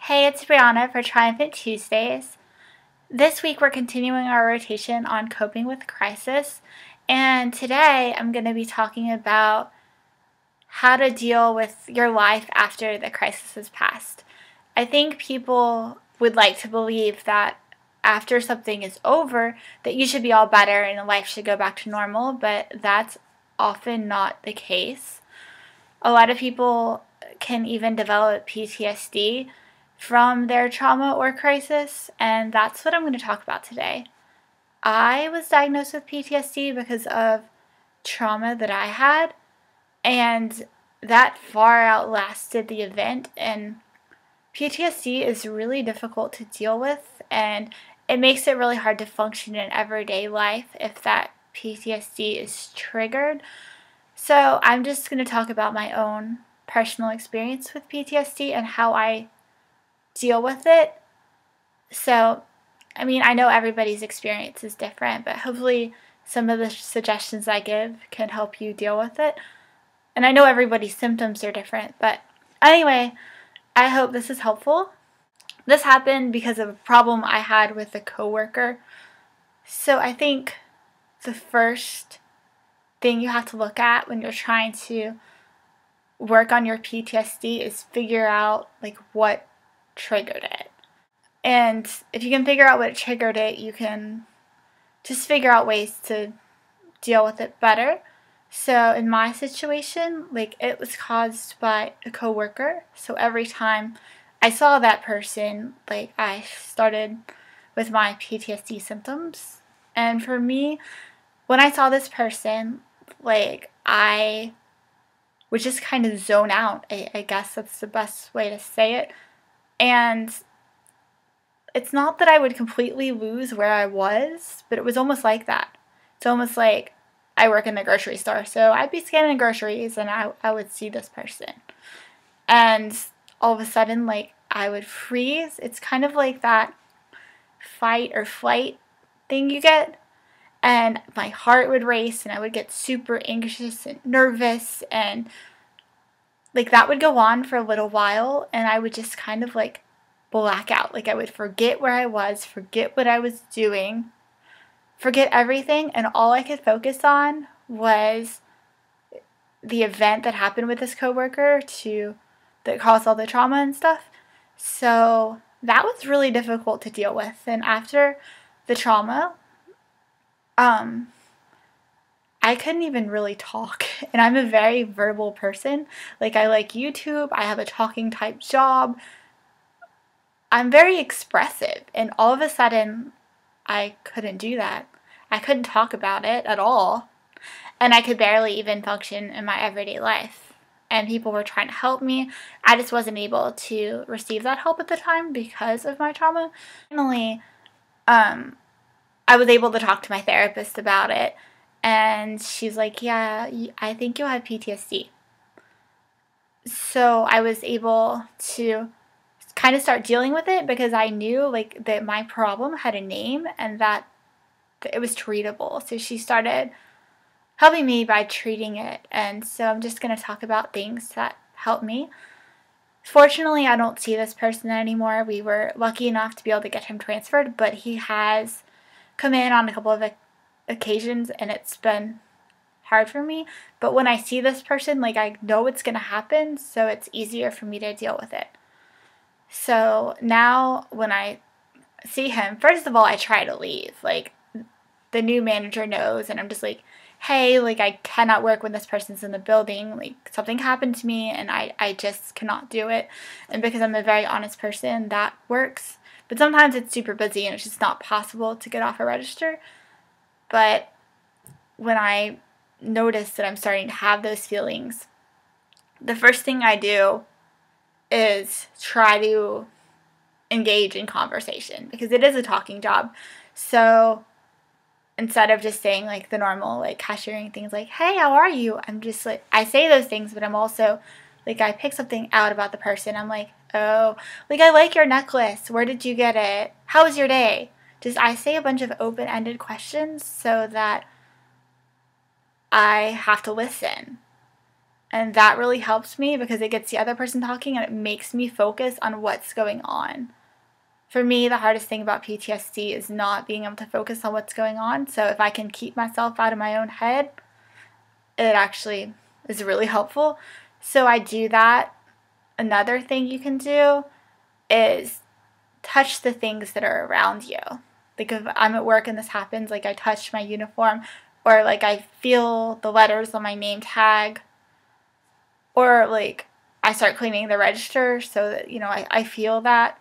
Hey, it's Brianna for Triumphant Tuesdays. This week we're continuing our rotation on coping with crisis, and today I'm going to be talking about how to deal with your life after the crisis has passed. I think people would like to believe that after something is over that you should be all better and life should go back to normal, but that's often not the case. A lot of people can even develop PTSD from their trauma or crisis, and that's what I'm going to talk about today. I was diagnosed with PTSD because of trauma that I had, and that far outlasted the event, and PTSD is really difficult to deal with, and it makes it really hard to function in everyday life if that PTSD is triggered. So I'm just going to talk about my own personal experience with PTSD and how I deal with it. So, I know everybody's experience is different, but hopefully some of the suggestions I give can help you deal with it. And I know everybody's symptoms are different, but anyway, I hope this is helpful. This happened because of a problem I had with a coworker. So I think the first thing you have to look at when you're trying to work on your PTSD is figure out what triggered it. And if you can figure out what triggered it, you can just figure out ways to deal with it better. So in my situation, it was caused by a coworker. So every time I saw that person, I started with my PTSD symptoms. And for me, when I saw this person, I would just kind of zone out. I guess that's the best way to say it. And it's not that I would completely lose where I was, but it was almost like that. It's almost like I work in the grocery store, so I'd be scanning groceries and I would see this person. And all of a sudden, I would freeze. It's kind of like that fight or flight thing you get. And my heart would race and I would get super anxious and nervous, and that would go on for a little while, and I would just kind of black out. I would forget where I was, forget what I was doing, forget everything, and all I could focus on was the event that happened with this coworker that caused all the trauma and stuff. So that was really difficult to deal with. And after the trauma, I couldn't even really talk, and I'm a very verbal person. I like YouTube, I have a talking type job. I'm very expressive, and all of a sudden, I couldn't do that. I couldn't talk about it at all, and I could barely even function in my everyday life. And people were trying to help me. I just wasn't able to receive that help at the time because of my trauma. Finally, I was able to talk to my therapist about it, and she's like, yeah, I think you have PTSD. So I was able to kind of start dealing with it because I knew that my problem had a name and that it was treatable. So she started helping me by treating it, and so I'm just going to talk about things that helped me. Fortunately, I don't see this person anymore. We were lucky enough to be able to get him transferred, but he has come in on a couple of occasions, and it's been hard for me. But when I see this person, I know it's going to happen, so it's easier for me to deal with it. So now when I see him, first of all, I try to leave. The new manager knows, and I'm just hey, I cannot work when this person's in the building. Something happened to me, and I just cannot do it. And because I'm a very honest person, that works. But sometimes it's super busy, and it's just not possible to get off a register. But when I notice that I'm starting to have those feelings, the first thing I do is try to engage in conversation, because it is a talking job. So instead of just saying the normal cashiering things hey, how are you, I'm just I say those things, but I'm also I pick something out about the person. I'm oh, I like your necklace, where did you get it, how was your day? I say a bunch of open-ended questions so that I have to listen. And that really helps me because it gets the other person talking and it makes me focus on what's going on. For me, the hardest thing about PTSD is not being able to focus on what's going on. So if I can keep myself out of my own head, it actually is really helpful. So I do that. Another thing you can do is touch the things that are around you. Like if I'm at work and this happens, like I touch my uniform, or like I feel the letters on my name tag, or like I start cleaning the register so that, I feel that.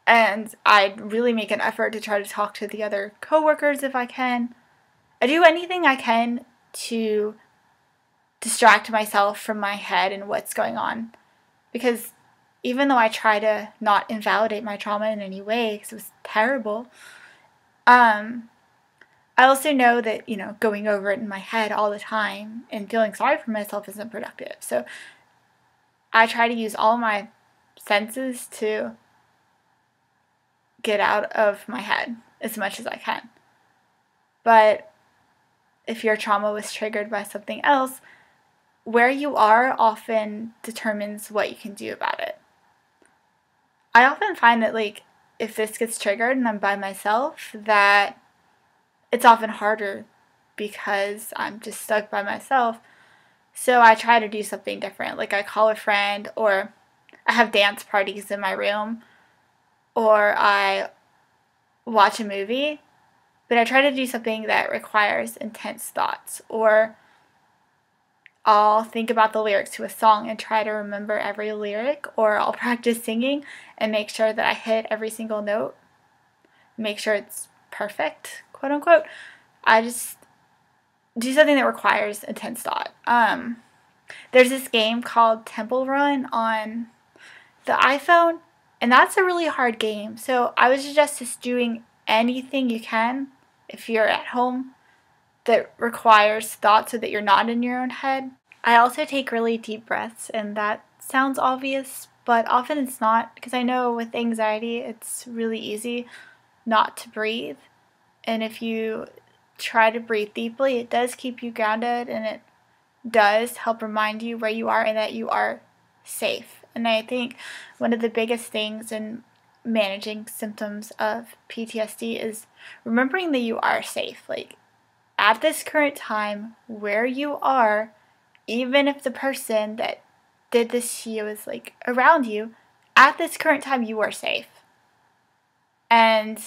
And I really make an effort to try to talk to the other coworkers if I can. I do anything I can to distract myself from my head and what's going on. Because even though I try to not invalidate my trauma in any way, because it was terrible, I also know that, going over it in my head all the time and feeling sorry for myself isn't productive. So I try to use all my senses to get out of my head as much as I can. But if your trauma was triggered by something else, where you are often determines what you can do about it. I often find that, like, if this gets triggered and I'm by myself, that it's often harder because I'm just stuck by myself. So I try to do something different. Like I call a friend, or I have dance parties in my room, or I watch a movie. But I try to do something that requires intense thoughts, or I'll think about the lyrics to a song and try to remember every lyric, or I'll practice singing and make sure that I hit every single note, make sure it's perfect, quote unquote. I just do something that requires intense thought. There's this game called Temple Run on the iPhone, and that's a really hard game. So I would suggest just doing anything you can if you're at home that requires thought so that you're not in your own head. I also take really deep breaths, and that sounds obvious, but often it's not, because I know with anxiety it's really easy not to breathe. And if you try to breathe deeply, it does keep you grounded, and it does help remind you where you are and that you are safe. And I think one of the biggest things in managing symptoms of PTSD is remembering that you are safe. Like, at this current time, where you are, even if the person that did this to you is like around you, at this current time you are safe. And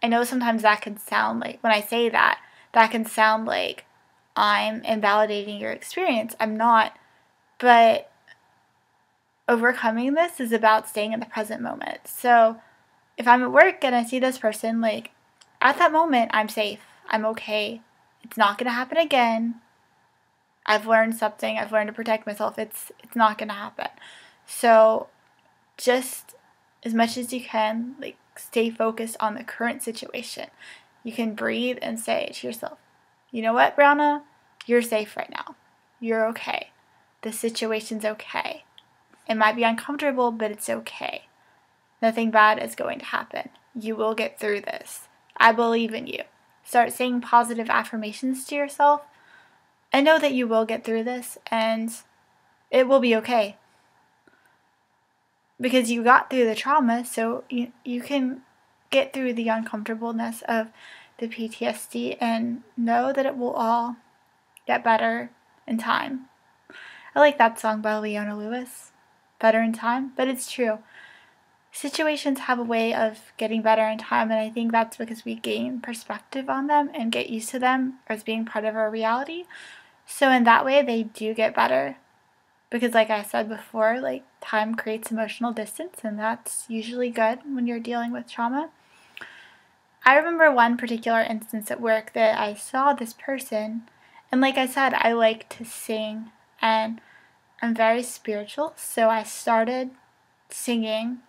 I know sometimes that can sound like, when I say that, that can sound like I'm invalidating your experience. I'm not. But overcoming this is about staying in the present moment. So if I'm at work and I see this person, like, at that moment, I'm safe. I'm okay. It's not going to happen again. I've learned something. I've learned to protect myself. It's not going to happen. So just as much as you can, like, stay focused on the current situation. You can breathe and say to yourself, you know what, Brianna? You're safe right now. You're okay. The situation's okay. It might be uncomfortable, but it's okay. Nothing bad is going to happen. You will get through this. I believe in you. Start saying positive affirmations to yourself and know that you will get through this and it will be okay. Because you got through the trauma, so you can get through the uncomfortableness of the PTSD and know that it will all get better in time. I like that song by Leona Lewis, Better in Time, but it's true. Situations have a way of getting better in time, and I think that's because we gain perspective on them and get used to them as being part of our reality. So in that way, they do get better. Because like I said before, like, time creates emotional distance, and that's usually good when you're dealing with trauma. I remember one particular instance at work that I saw this person, and like I said, I like to sing, and I'm very spiritual, so I started singing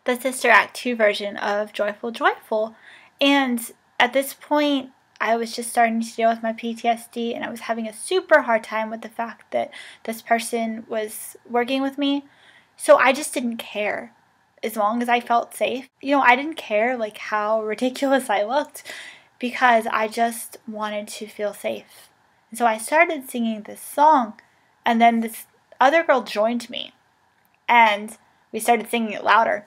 the Sister Act 2 version of Joyful Joyful. And at this point, I was just starting to deal with my PTSD, and I was having a super hard time with the fact that this person was working with me. So I just didn't care. As long as I felt safe. I didn't care like how ridiculous I looked, because I just wanted to feel safe. And so I started singing this song, And then this other girl joined me, and we started singing it louder.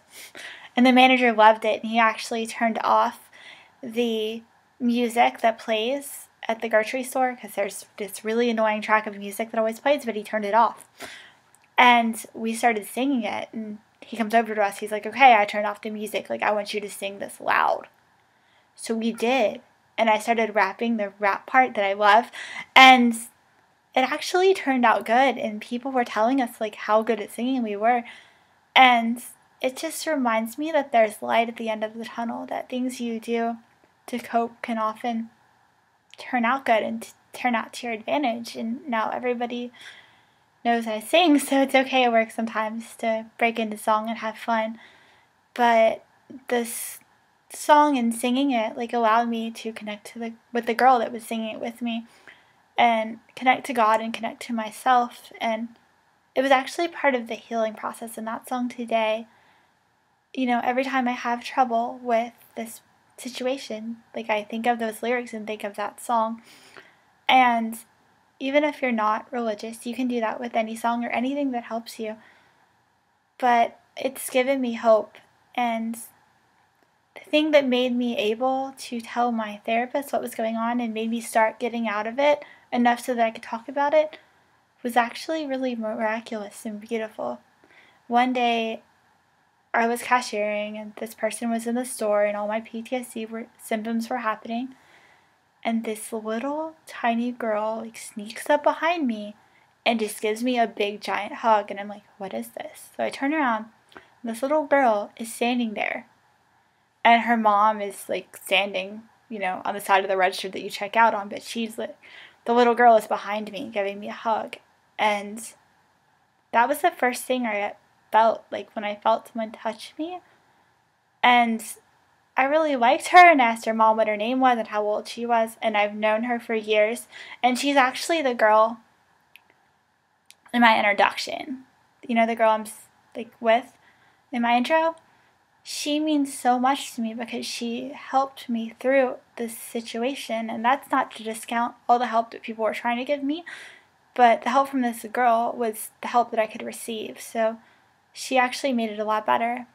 And the manager loved it, and he actually turned off the music that plays at the grocery store, because there's this really annoying track of music that always plays, but he turned it off. And we started singing it, and he comes over to us. He's like, okay, I turned off the music. Like, I want you to sing this loud. So we did. And I started rapping the rap part that I love. And it actually turned out good. And people were telling us, like, how good at singing we were. And it just reminds me that there's light at the end of the tunnel, that things you do to cope can often turn out good and turn out to your advantage. And now everybody knows I sing, so it's okay at work sometimes to break into song and have fun. But this song and singing it, like, allowed me to connect with the girl that was singing it with me, and connect to God and connect to myself. And it was actually part of the healing process in that song today. You know, every time I have trouble with this situation, like, I think of those lyrics and think of that song. And even if you're not religious, you can do that with any song or anything that helps you. But it's given me hope. And the thing that made me able to tell my therapist what was going on and made me start getting out of it enough so that I could talk about it was actually really miraculous and beautiful. One day, I was cashiering, and this person was in the store, and all my PTSD symptoms were happening. And this little tiny girl, like, sneaks up behind me and just gives me a big giant hug. And I'm like, what is this? So I turn around, and this little girl is standing there. And her mom is, like, standing, you know, on the side of the register that you check out on. But she's like, the little girl is behind me giving me a hug. And that was the first thing I felt, like, when I felt someone touch me. And I really liked her and asked her mom what her name was and how old she was, and I've known her for years. And she's actually the girl in my introduction. You know, the girl I'm, like, with in my intro? She means so much to me because she helped me through this situation. And that's not to discount all the help that people were trying to give me, but the help from this girl was the help that I could receive. So she actually made it a lot better.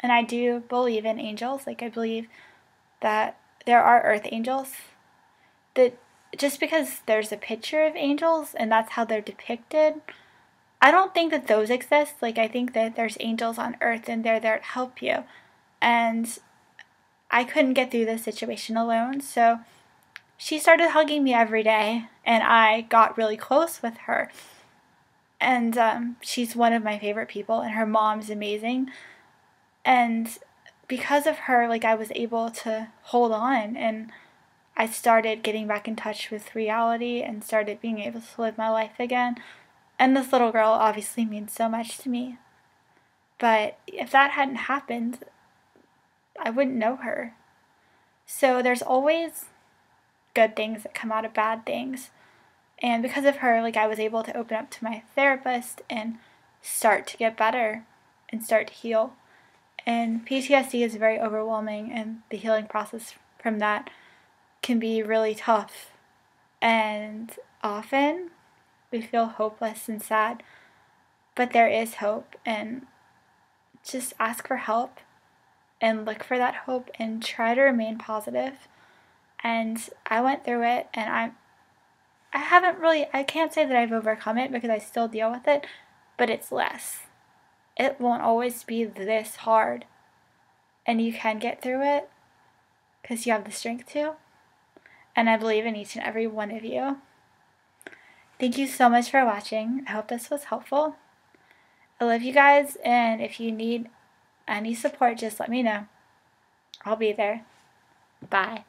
And I do believe in angels. Like, I believe that there are earth angels. That just because there's a picture of angels and that's how they're depicted, I don't think that those exist. Like, I think that there's angels on earth and they're there to help you. And I couldn't get through this situation alone. So she started hugging me every day, and I got really close with her. And she's one of my favorite people, and her mom's amazing. And because of her, like, I was able to hold on, and I started getting back in touch with reality and started being able to live my life again. And this little girl obviously means so much to me. But if that hadn't happened, I wouldn't know her. So there's always good things that come out of bad things. And because of her, like, I was able to open up to my therapist and start to get better and start to heal. And PTSD is very overwhelming, and the healing process from that can be really tough. And often we feel hopeless and sad, but there is hope. And just ask for help and look for that hope and try to remain positive. And I went through it, and I can't say that I've overcome it because I still deal with it, but it's less. It won't always be this hard, and you can get through it because you have the strength to, and I believe in each and every one of you. Thank you so much for watching. I hope this was helpful. I love you guys, and if you need any support, just let me know. I'll be there. Bye.